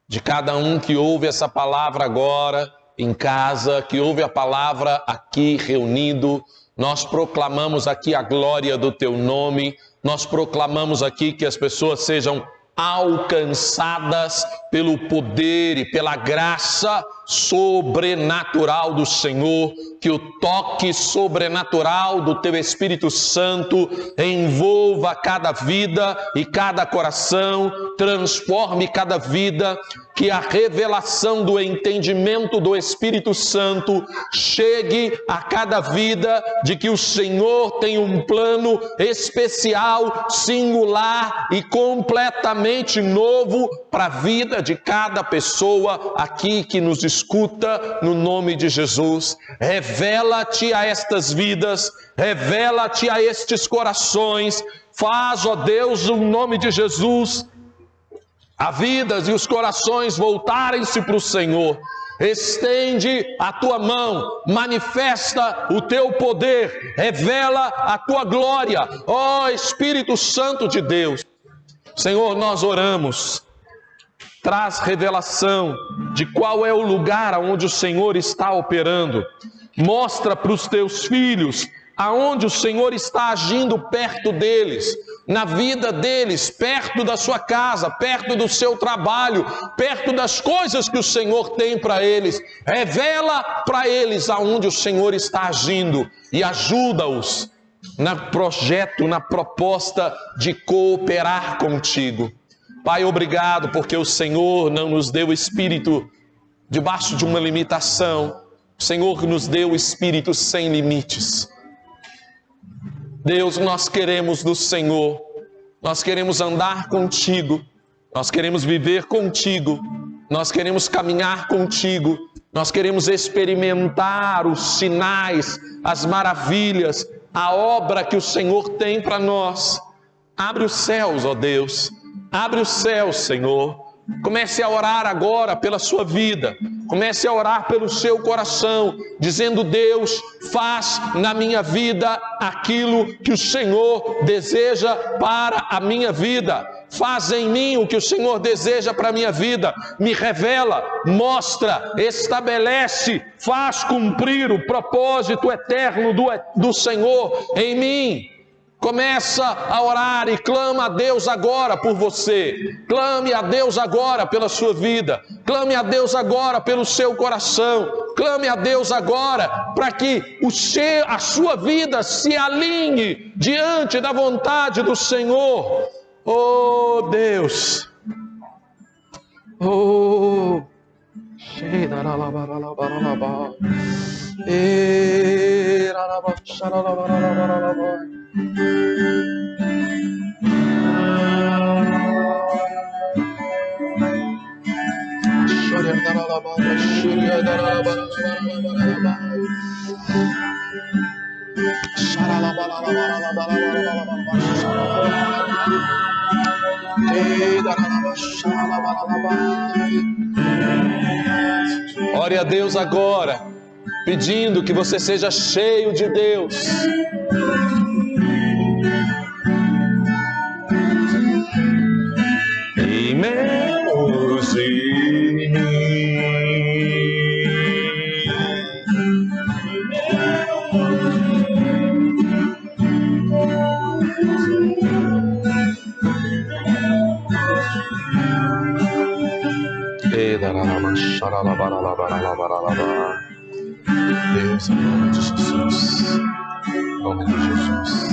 de cada um que ouve essa palavra agora em casa, que ouve a palavra aqui reunido. Nós proclamamos aqui a glória do Teu nome, nós proclamamos aqui que as pessoas sejam alcançadas pelo poder e pela graça sobrenatural do Senhor, que o toque sobrenatural do Teu Espírito Santo envolva cada vida e cada coração, transforme cada vida, que a revelação do entendimento do Espírito Santo chegue a cada vida de que o Senhor tem um plano especial, singular e completamente novo para a vida de cada pessoa aqui que nos escuta, no nome de Jesus. Revela-te a estas vidas, revela-te a estes corações, faz, ó Deus, no nome de Jesus, as vidas e os corações voltarem-se para o Senhor. Estende a tua mão, manifesta o teu poder, revela a tua glória, ó Espírito Santo de Deus. Senhor, nós oramos, traz revelação de qual é o lugar onde o Senhor está operando. Mostra para os teus filhos aonde o Senhor está agindo perto deles, na vida deles, perto da sua casa, perto do seu trabalho, perto das coisas que o Senhor tem para eles. Revela para eles aonde o Senhor está agindo e ajuda-os no projeto, na proposta de cooperar contigo. Pai, obrigado porque o Senhor não nos deu espírito debaixo de uma limitação. O Senhor nos deu o espírito sem limites. Deus, nós queremos do Senhor, nós queremos andar contigo, nós queremos viver contigo, nós queremos caminhar contigo, nós queremos experimentar os sinais, as maravilhas, a obra que o Senhor tem para nós. Abre os céus, ó Deus, abre os céus, Senhor. Comece a orar agora pela sua vida, comece a orar pelo seu coração, dizendo: Deus, faz na minha vida aquilo que o Senhor deseja para a minha vida. Faz em mim o que o Senhor deseja para a minha vida. Me revela, mostra, estabelece, faz cumprir o propósito eterno do Senhor em mim. Começa a orar e clama a Deus agora por você. Clame a Deus agora pela sua vida. Clame a Deus agora pelo seu coração. Clame a Deus agora para que a sua vida se alinhe diante da vontade do Senhor. Oh Deus! Oh! Ore a Deus agora, pedindo que você seja cheio de Deus. Imerso em mim. Deus, em nome de Jesus, em nome de Jesus,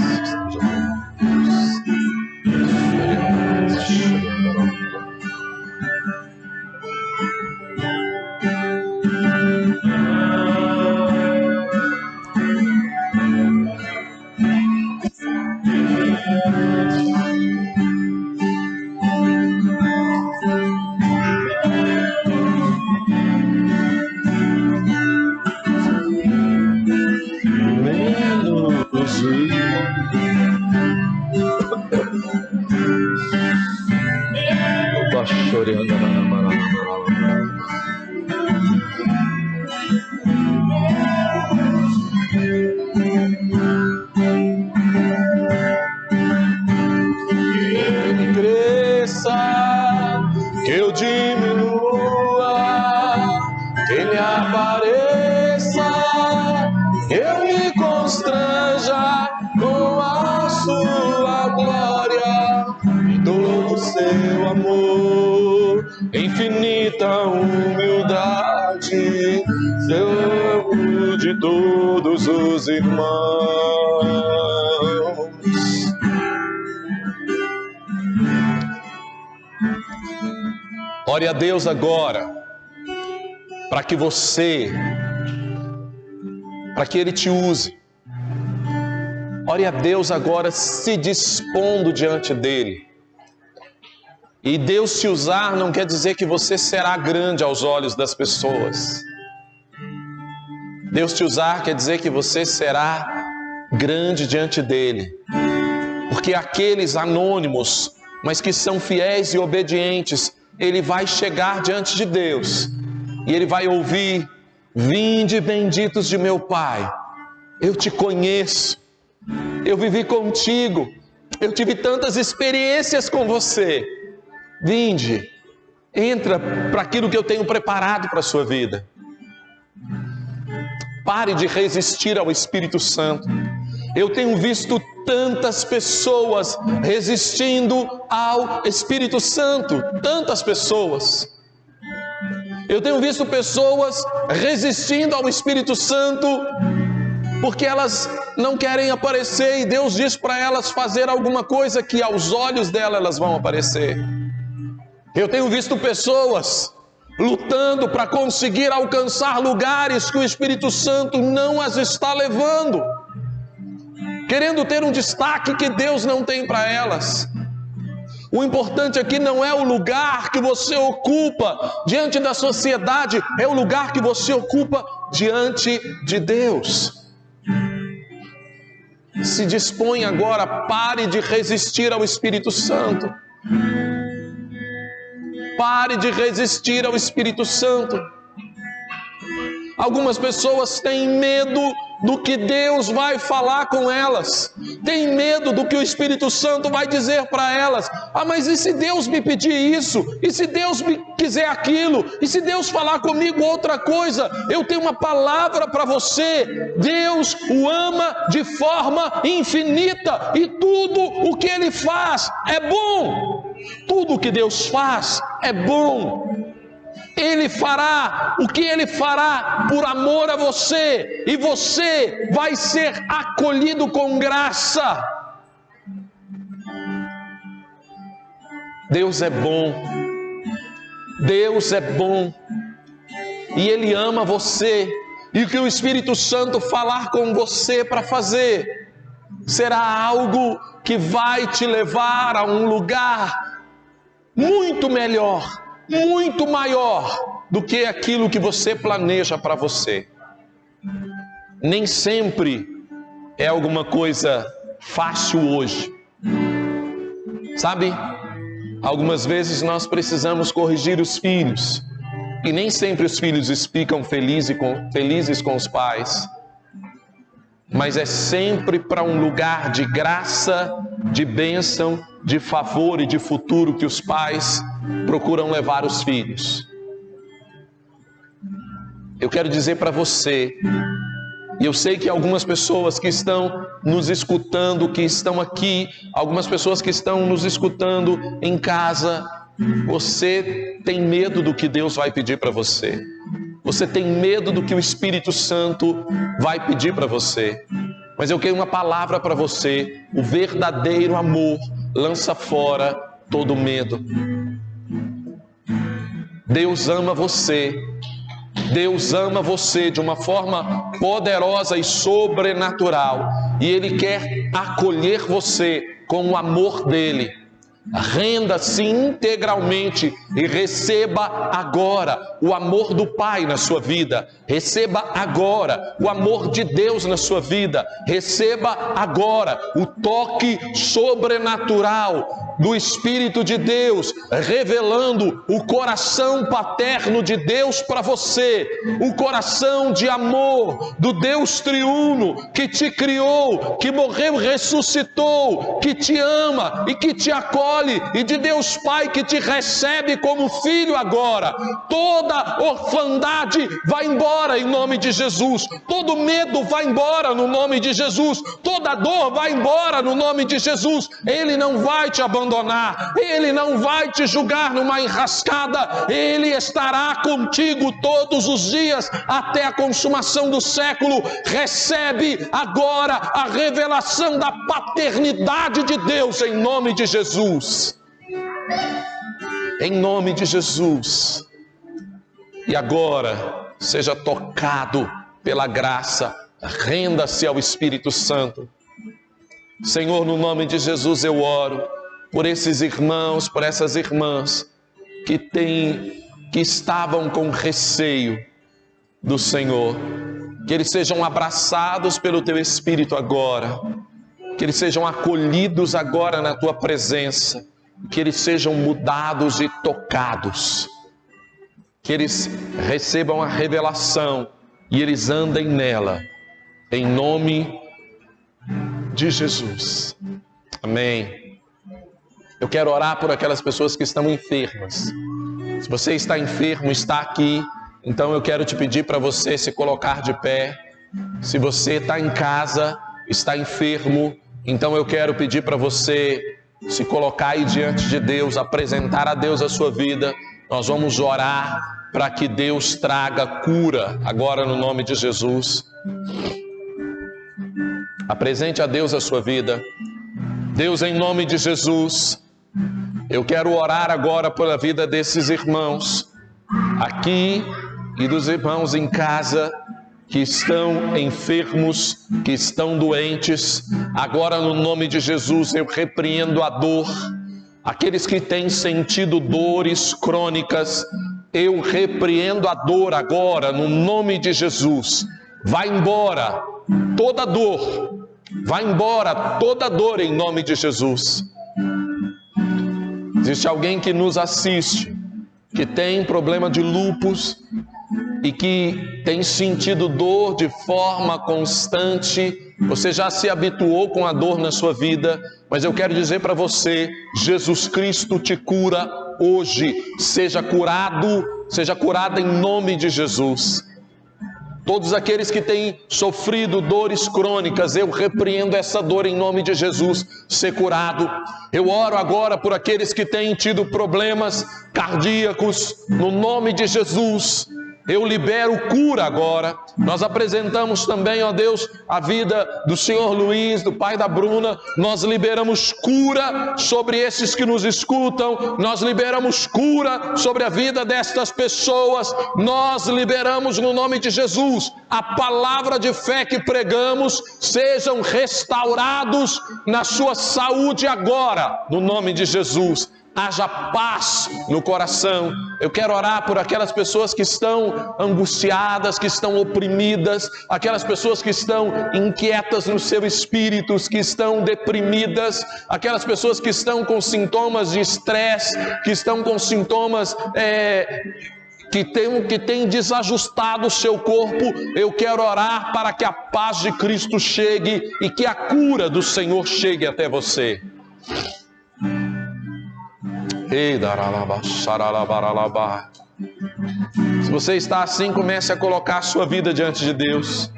que eu diminua, que ele apareça, que eu me constranja com a sua glória e todo o seu amor, infinita humildade, seu amor de de todos os irmãos. Ore a Deus agora, para que Ele te use. Ore a Deus agora, se dispondo diante dEle. E Deus te usar não quer dizer que você será grande aos olhos das pessoas. Deus te usar quer dizer que você será grande diante dEle. Porque aqueles anônimos, mas que são fiéis e obedientes, ele vai chegar diante de Deus e ele vai ouvir: vinde benditos de meu Pai, eu te conheço, eu vivi contigo, eu tive tantas experiências com você. Vinde, entra para aquilo que eu tenho preparado para a sua vida. Pare de resistir ao Espírito Santo. Eu tenho visto tantas pessoas resistindo ao Espírito Santo, tantas pessoas. Eu tenho visto pessoas resistindo ao Espírito Santo porque elas não querem aparecer e Deus diz para elas fazer alguma coisa que aos olhos dela elas vão aparecer. Eu tenho visto pessoas lutando para conseguir alcançar lugares que o Espírito Santo não as está levando, querendo ter um destaque que Deus não tem para elas. O importante aqui não é o lugar que você ocupa diante da sociedade, é o lugar que você ocupa diante de Deus. Se dispõe agora, pare de resistir ao Espírito Santo. Pare de resistir ao Espírito Santo. Algumas pessoas têm medo do que Deus vai falar com elas, têm medo do que o Espírito Santo vai dizer para elas. Ah, mas e se Deus me pedir isso? E se Deus me quiser aquilo? E se Deus falar comigo outra coisa? Eu tenho uma palavra para você: Deus o ama de forma infinita e tudo o que Ele faz é bom. Tudo o que Deus faz é bom. Ele fará o que Ele fará por amor a você, e você vai ser acolhido com graça. Deus é bom, Deus é bom, e Ele ama você, e o que o Espírito Santo falar com você para fazer, será algo que vai te levar a um lugar muito melhor, muito maior do que aquilo que você planeja para você. Nem sempre é alguma coisa fácil hoje. Sabe, algumas vezes nós precisamos corrigir os filhos, e nem sempre os filhos ficam felizes com os pais, mas é sempre para um lugar de graça, de bênção, de favor e de futuro que os pais procuram levar os filhos. Eu quero dizer para você, e eu sei que algumas pessoas que estão nos escutando, que estão aqui, algumas pessoas que estão nos escutando em casa, você tem medo do que Deus vai pedir para você. Você tem medo do que o Espírito Santo vai pedir para você. Mas eu tenho uma palavra para você: o verdadeiro amor lança fora todo medo. Deus ama você. Deus ama você de uma forma poderosa e sobrenatural. E Ele quer acolher você com o amor dEle. Renda-se integralmente e receba agora o amor do Pai na sua vida. Receba agora o amor de Deus na sua vida. Receba agora o toque sobrenatural do Espírito de Deus, revelando o coração paterno de Deus para você, o coração de amor do Deus triuno, que te criou, que morreu, ressuscitou, que te ama e que te acolhe, e de Deus Pai que te recebe como filho agora. Toda orfandade vai embora em nome de Jesus, todo medo vai embora no nome de Jesus, toda dor vai embora no nome de Jesus. Ele não vai te abandonar. abandonar, Ele não vai te julgar numa enrascada, Ele estará contigo todos os dias até a consumação do século. Recebe agora a revelação da paternidade de Deus em nome de Jesus. Em nome de Jesus. E agora, seja tocado pela graça, renda-se ao Espírito Santo. Senhor, no nome de Jesus eu oro por esses irmãos, por essas irmãs que estavam com receio do Senhor, que eles sejam abraçados pelo Teu Espírito agora, que eles sejam acolhidos agora na Tua presença, que eles sejam mudados e tocados, que eles recebam a revelação e eles andem nela, em nome de Jesus. Amém. Eu quero orar por aquelas pessoas que estão enfermas. Se você está enfermo, está aqui, então eu quero te pedir para você se colocar de pé. Se você está em casa, está enfermo, então eu quero pedir para você se colocar aí diante de Deus, apresentar a Deus a sua vida. Nós vamos orar para que Deus traga cura agora no nome de Jesus. Apresente a Deus a sua vida. Deus, em nome de Jesus, eu quero orar agora pela vida desses irmãos aqui e dos irmãos em casa que estão enfermos, que estão doentes. Agora, no nome de Jesus, eu repreendo a dor. Aqueles que têm sentido dores crônicas, eu repreendo a dor agora, no nome de Jesus. Vai embora toda dor, vai embora toda dor em nome de Jesus. Existe alguém que nos assiste, que tem problema de lúpus e que tem sentido dor de forma constante. Você já se habituou com a dor na sua vida, mas eu quero dizer para você, Jesus Cristo te cura hoje. Seja curado em nome de Jesus. Todos aqueles que têm sofrido dores crônicas, eu repreendo essa dor em nome de Jesus, ser curado. Eu oro agora por aqueles que têm tido problemas cardíacos, no nome de Jesus. Eu libero cura agora. Nós apresentamos também, ó Deus, a vida do Senhor Luiz, do pai da Bruna. Nós liberamos cura sobre esses que nos escutam. Nós liberamos cura sobre a vida destas pessoas. Nós liberamos no nome de Jesus a palavra de fé que pregamos. Sejam restaurados na sua saúde agora, no nome de Jesus. Haja paz no coração. Eu quero orar por aquelas pessoas que estão angustiadas, que estão oprimidas, aquelas pessoas que estão inquietas no seu espírito, que estão deprimidas, aquelas pessoas que estão com sintomas de estresse, que estão com sintomas que tem desajustado o seu corpo. Eu quero orar para que a paz de Cristo chegue e que a cura do Senhor chegue até você. Se você está assim, comece a colocar a sua vida diante de Deus.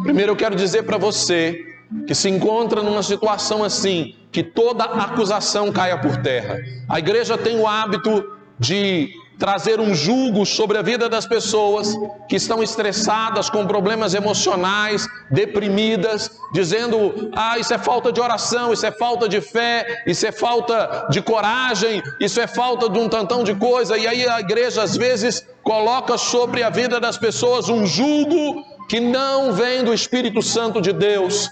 Primeiro eu quero dizer para você que se encontra numa situação assim, que toda acusação caia por terra. A igreja tem o hábito de trazer um jugo sobre a vida das pessoas que estão estressadas, com problemas emocionais, deprimidas, dizendo: isso é falta de oração, isso é falta de fé, isso é falta de coragem, isso é falta de um tantão de coisa. E aí a igreja às vezes coloca sobre a vida das pessoas um jugo que não vem do Espírito Santo de Deus.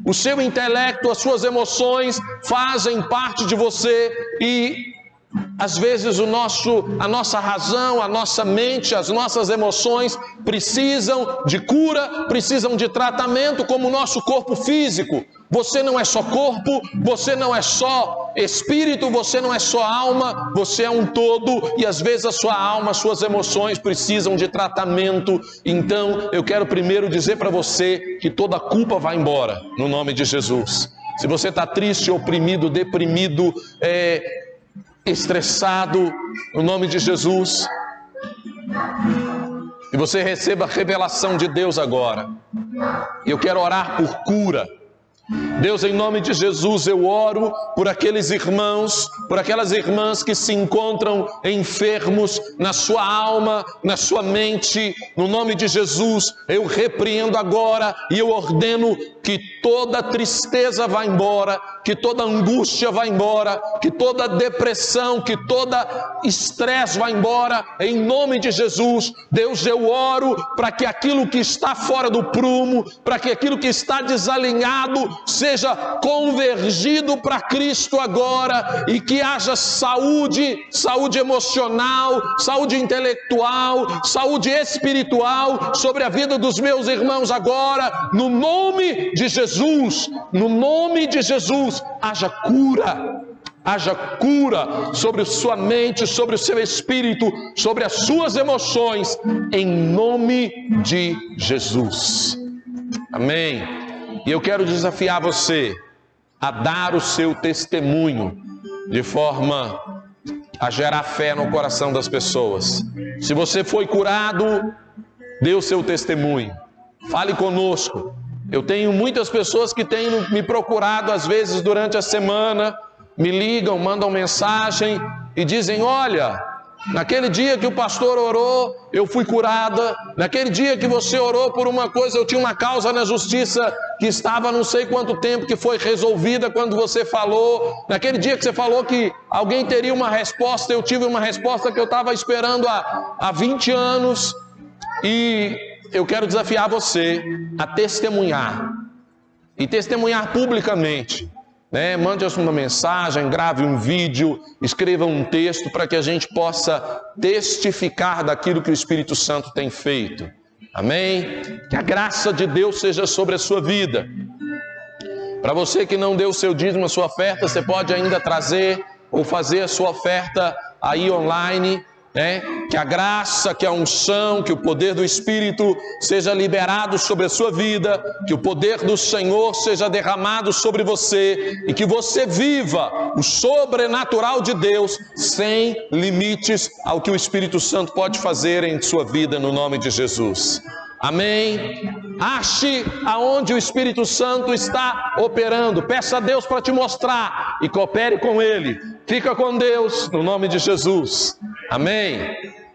O seu intelecto, as suas emoções fazem parte de você e às vezes a nossa razão, a nossa mente, as nossas emoções precisam de cura, precisam de tratamento, como o nosso corpo físico. Você não é só corpo, você não é só espírito, você não é só alma, você é um todo, e às vezes a sua alma, as suas emoções precisam de tratamento. Então eu quero primeiro dizer para você que toda culpa vai embora, no nome de Jesus. Se você está triste, oprimido, deprimido, estressado, no nome de Jesus, E você receba a revelação de Deus agora. Eu quero orar por cura. Deus, em nome de Jesus, eu oro por aqueles irmãos, por aquelas irmãs que se encontram enfermos na sua alma, na sua mente. No nome de Jesus, eu repreendo agora e eu ordeno que toda tristeza vá embora, que toda angústia vá embora, que toda depressão, que toda estresse vá embora, em nome de Jesus. Deus, eu oro para que aquilo que está fora do prumo, para que aquilo que está desalinhado, seja convergido para Cristo agora, e que haja saúde emocional, saúde intelectual, saúde espiritual sobre a vida dos meus irmãos agora, no nome de Jesus. No nome de Jesus, haja cura sobre a sua mente, sobre o seu espírito, sobre as suas emoções, em nome de Jesus. Amém. E eu quero desafiar você a dar o seu testemunho de forma a gerar fé no coração das pessoas. Se você foi curado, dê o seu testemunho. Fale conosco. Eu tenho muitas pessoas que têm me procurado às vezes durante a semana, me ligam, mandam mensagem e dizem: olha, naquele dia que o pastor orou, eu fui curada. Naquele dia que você orou por uma coisa, eu tinha uma causa na justiça que estava não sei quanto tempo, que foi resolvida quando você falou. Naquele dia que você falou que alguém teria uma resposta, eu tive uma resposta que eu estava esperando há 20 anos. E eu quero desafiar você a testemunhar, e testemunhar publicamente. Mande uma mensagem, grave um vídeo, escreva um texto para que a gente possa testificar daquilo que o Espírito Santo tem feito. Amém? Que a graça de Deus seja sobre a sua vida. Para você que não deu o seu dízimo, a sua oferta, você pode ainda trazer ou fazer a sua oferta aí online. Que a graça, que a unção, que o poder do Espírito seja liberado sobre a sua vida, que o poder do Senhor seja derramado sobre você e que você viva o sobrenatural de Deus sem limites ao que o Espírito Santo pode fazer em sua vida, no nome de Jesus. Amém? Ache aonde o Espírito Santo está operando, peça a Deus para te mostrar e coopere com Ele. Fica com Deus, no nome de Jesus. Amém.